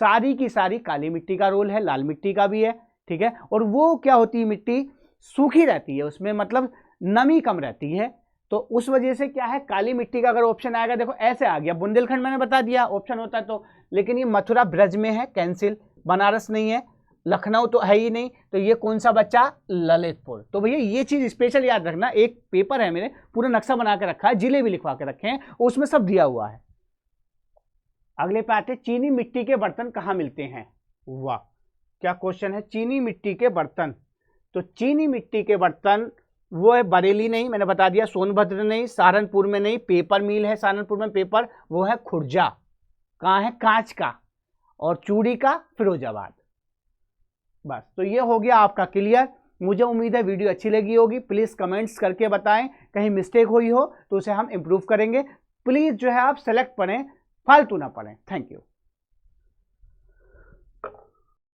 सारी की सारी काली मिट्टी का रोल है, लाल मिट्टी का भी है, ठीक है। और वो क्या होती है, मिट्टी सूखी रहती है, उसमें मतलब नमी कम रहती है, तो उस वजह से क्या है, काली मिट्टी का अगर ऑप्शन आएगा, देखो ऐसे आ गया, बुंदेलखंड मैंने बता दिया ऑप्शन होता तो, लेकिन ये मथुरा ब्रज में है, कैंसिल। बनारस नहीं है, लखनऊ तो है ही नहीं, तो ये कौन सा बच्चा? ललितपुर। तो भैया ये चीज स्पेशल याद रखना, एक पेपर है मेरे, पूरा नक्शा बना के रखा है, जिले भी लिखवा के रखे हैं, उसमें सब दिया हुआ है। अगले पे आते, चीनी मिट्टी के बर्तन कहाँ मिलते हैं? वाह, क्या क्वेश्चन है। चीनी मिट्टी के बर्तन, तो चीनी मिट्टी के बर्तन वो है बरेली नहीं, मैंने बता दिया, सोनभद्र नहीं, सहारनपुर में नहीं, पेपर मिल है सहारनपुर में पेपर, वो है खुर्जा। कहाँ है? कांच का। और चूड़ी का फिरोजाबाद। बस, तो ये हो गया आपका क्लियर। मुझे उम्मीद है वीडियो अच्छी लगी होगी। प्लीज़ कमेंट्स करके बताएं, कहीं मिस्टेक हुई हो तो उसे हम इम्प्रूव करेंगे। प्लीज़ जो है आप सेलेक्ट पढ़ें, फालतू ना पढ़ें। Thank you.